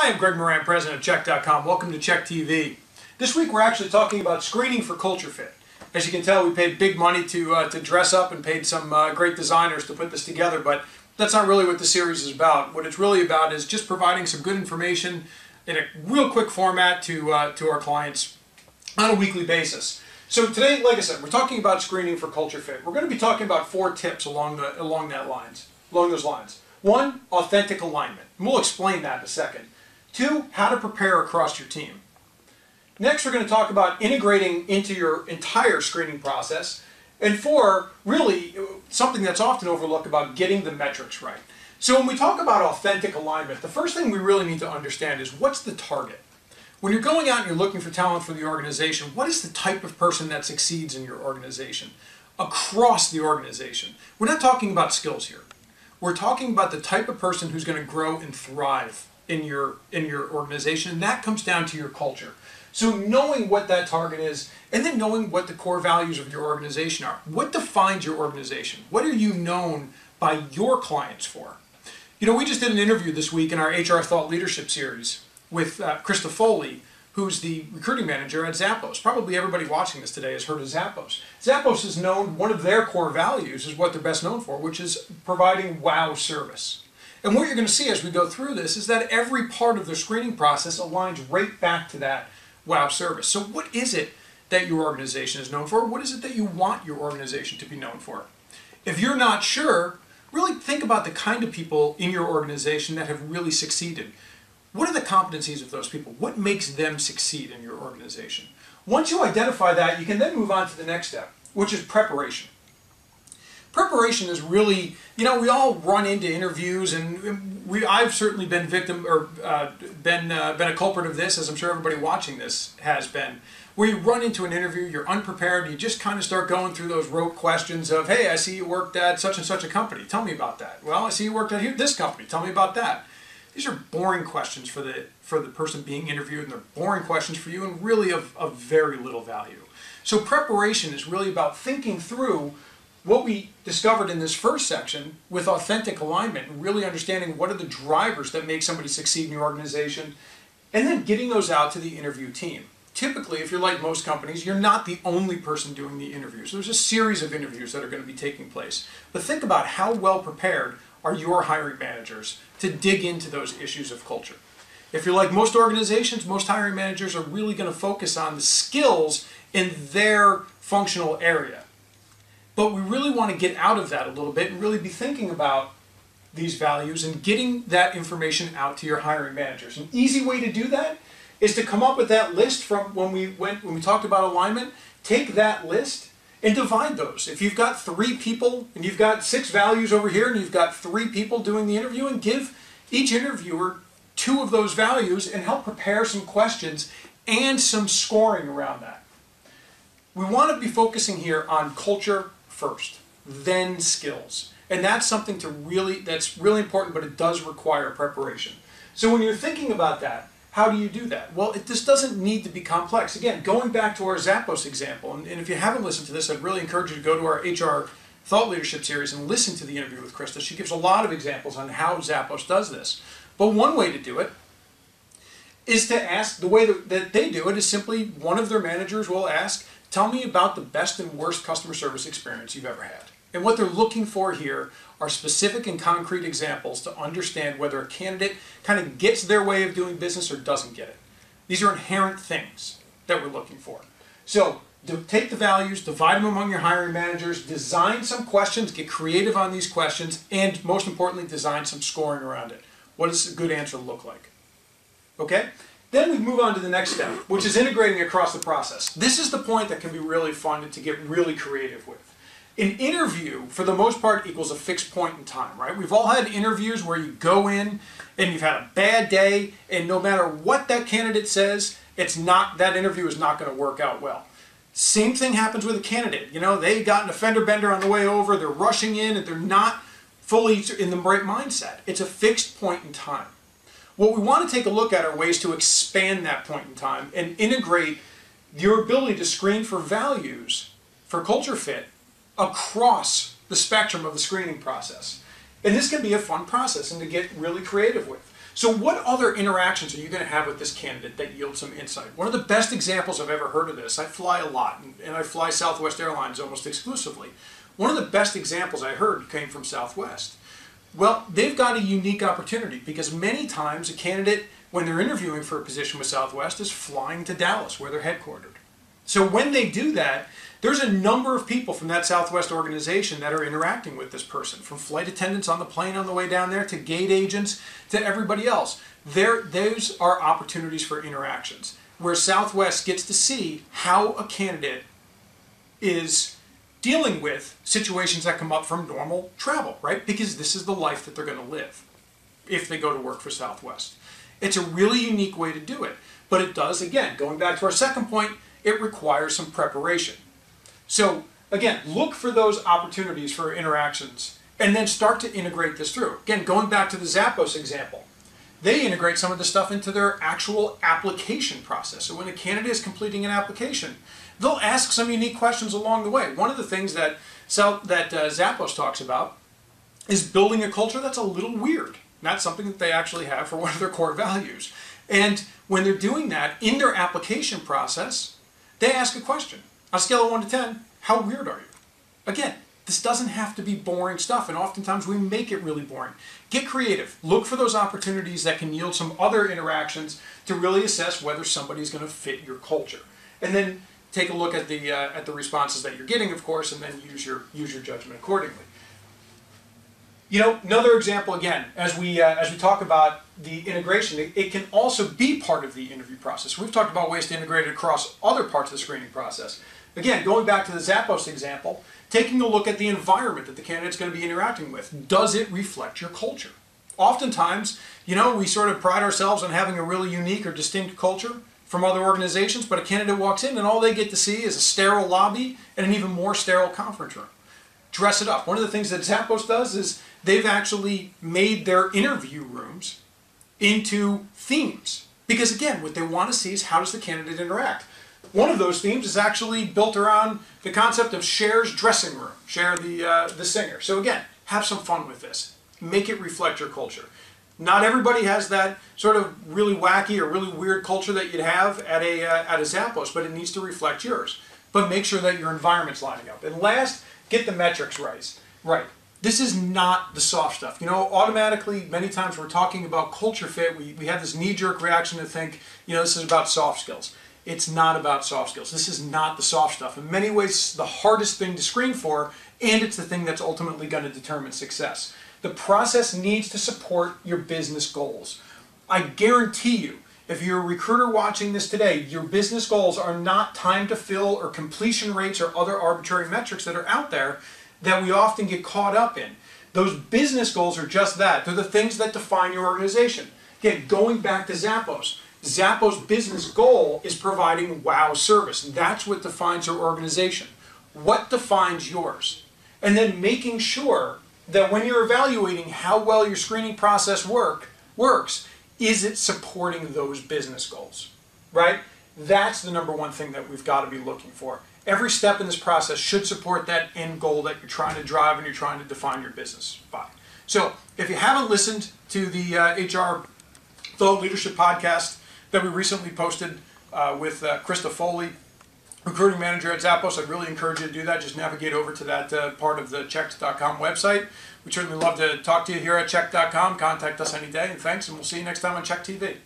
Hi, I'm Greg Moran, president of Check.com. Welcome to ChequedTV. This week we're actually talking about screening for culture fit. As you can tell, we paid big money to dress up and paid some great designers to put this together, but that's not really what the series is about. What it's really about is just providing some good information in a real quick format to our clients on a weekly basis. So today, like I said, we're talking about screening for culture fit. We're going to be talking about 4 tips along those lines. 1, authentic alignment. And we'll explain that in a second. 2, how to prepare across your team. Next, we're going to talk about integrating into your entire screening process. And 4, really something that's often overlooked about getting the metrics right. So when we talk about authentic alignment, the first thing we really need to understand is what's the target? When you're going out and you're looking for talent for the organization, what is the type of person that succeeds in your organization? Across the organization. We're not talking about skills here. We're talking about the type of person who's going to grow and thrive in your organization, and that comes down to your culture. So knowing what that target is, and then knowing what the core values of your organization are. What defines your organization? What are you known by your clients for? You know, we just did an interview this week in our HR Thought Leadership series with Krista Foley, who's the recruiting manager at Zappos. Probably everybody watching this today has heard of Zappos. Zappos is known, one of their core values is what they're best known for, which is providing wow service. And what you're going to see as we go through this is that every part of the screening process aligns right back to that wow service. So what is it that your organization is known for? What is it that you want your organization to be known for? If you're not sure, really think about the kind of people in your organization that have really succeeded. What are the competencies of those people? What makes them succeed in your organization? Once you identify that, you can then move on to the next step, which is preparation. Preparation is really, you know, we all run into interviews, and I've certainly been victim or been a culprit of this, as I'm sure everybody watching this has been, where you run into an interview, you're unprepared, and you just kind of start going through those rote questions of, hey, I see you worked at such and such a company. Tell me about that. Well, I see you worked at this company. Tell me about that. These are boring questions for the person being interviewed, and they're boring questions for you and really of very little value. So preparation is really about thinking through what we discovered in this first section with authentic alignment and really understanding what are the drivers that make somebody succeed in your organization, and then getting those out to the interview team. Typically, if you're like most companies, you're not the only person doing the interviews. There's a series of interviews that are going to be taking place. But think about how well prepared are your hiring managers to dig into those issues of culture. If you're like most organizations, most hiring managers are really going to focus on the skills in their functional area. But we really want to get out of that a little bit and really be thinking about these values and getting that information out to your hiring managers. An easy way to do that is to come up with that list from when we talked about alignment. Take that list and divide those. If you've got 3 people and you've got 6 values over here and you've got 3 people doing the interviewing, give each interviewer 2 of those values and help prepare some questions and some scoring around that. We want to be focusing here on culture first, then skills. And that's something that's really important, but it does require preparation. So when you're thinking about that, how do you do that? Well, this doesn't need to be complex. Again, going back to our Zappos example, and if you haven't listened to this, I'd really encourage you to go to our HR Thought Leadership series and listen to the interview with Krista. She gives a lot of examples on how Zappos does this. But one way to do it is to ask, the way that they do it is simply one of their managers will ask, tell me about the best and worst customer service experience you've ever had. And what they're looking for here are specific and concrete examples to understand whether a candidate kind of gets their way of doing business or doesn't get it. These are inherent things that we're looking for. So take the values, divide them among your hiring managers, design some questions, get creative on these questions, and most importantly, design some scoring around it. What does a good answer look like? Okay? Then we move on to the next step, which is integrating across the process. This is the point that can be really fun and to get really creative with. An interview, for the most part, equals a fixed point in time, right? We've all had interviews where you go in and you've had a bad day, and no matter what that candidate says, that interview is not going to work out well. Same thing happens with a candidate. You know, they got an offender bender on the way over, they're rushing in, and they're not fully in the right mindset. It's a fixed point in time. What we want to take a look at are ways to expand that point in time and integrate your ability to screen for values, for culture fit, across the spectrum of the screening process. And this can be a fun process and to get really creative with. So what other interactions are you going to have with this candidate that yield some insight? One of the best examples I've ever heard of this, I fly a lot, and I fly Southwest Airlines almost exclusively. One of the best examples I heard came from Southwest. Well, they've got a unique opportunity because many times a candidate, when they're interviewing for a position with Southwest, is flying to Dallas, where they're headquartered. So when they do that, there's a number of people from that Southwest organization that are interacting with this person, from flight attendants on the plane on the way down there to gate agents to everybody else. Those are opportunities for interactions where Southwest gets to see how a candidate is dealing with situations that come up from normal travel, right? Because this is the life that they're going to live if they go to work for Southwest. It's a really unique way to do it, but it does, again, going back to our second point, it requires some preparation. So again, look for those opportunities for interactions and then start to integrate this through. Again, going back to the Zappos example, they integrate some of the stuff into their actual application process. So when a candidate is completing an application, they'll ask some unique questions along the way. One of the things that Zappos talks about is building a culture that's a little weird. That's something that they actually have for one of their core values. And when they're doing that in their application process, they ask a question. On a scale of 1 to 10, how weird are you? Again, this doesn't have to be boring stuff, and oftentimes we make it really boring. Get creative. Look for those opportunities that can yield some other interactions to really assess whether somebody's going to fit your culture. And then take a look at the responses that you're getting, of course, and then use your judgment accordingly. You know, another example again, as we talk about the integration, it can also be part of the interview process. We've talked about ways to integrate it across other parts of the screening process. Again, going back to the Zappos example, taking a look at the environment that the candidate's going to be interacting with. Does it reflect your culture? Oftentimes, you know, we sort of pride ourselves on having a really unique or distinct culture from other organizations, but a candidate walks in and all they get to see is a sterile lobby and an even more sterile conference room. Dress it up. One of the things that Zappos does is they've actually made their interview rooms into themes. Because again, what they want to see is how does the candidate interact. One of those themes is actually built around the concept of Cher's dressing room, Cher the singer. So again, have some fun with this. Make it reflect your culture. Not everybody has that sort of really wacky or really weird culture that you'd have at a Zappos, but it needs to reflect yours. But make sure that your environment's lining up. And last, get the metrics right. This is not the soft stuff. You know, automatically, many times we're talking about culture fit, we have this knee-jerk reaction to think, you know, this is about soft skills. It's not about soft skills. This is not the soft stuff. In many ways, the hardest thing to screen for, and it's the thing that's ultimately going to determine success. The process needs to support your business goals. I guarantee you, if you're a recruiter watching this today, your business goals are not time to fill or completion rates or other arbitrary metrics that are out there that we often get caught up in. Those business goals are just that. They're the things that define your organization. Again, going back to Zappos. Zappos' business goal is providing wow service. That's what defines your organization. What defines yours? And then making sure that when you're evaluating how well your screening process works, is it supporting those business goals, right? That's the number one thing that we've got to be looking for. Every step in this process should support that end goal that you're trying to drive and you're trying to define your business by. So if you haven't listened to the HR Thought Leadership podcast that we recently posted with Krista Foley, recruiting manager at Zappos, I'd really encourage you to do that. Just navigate over to that part of the Checked.com website. We'd certainly love to talk to you here at Checked.com. Contact us any day, and thanks, and we'll see you next time on Checked TV.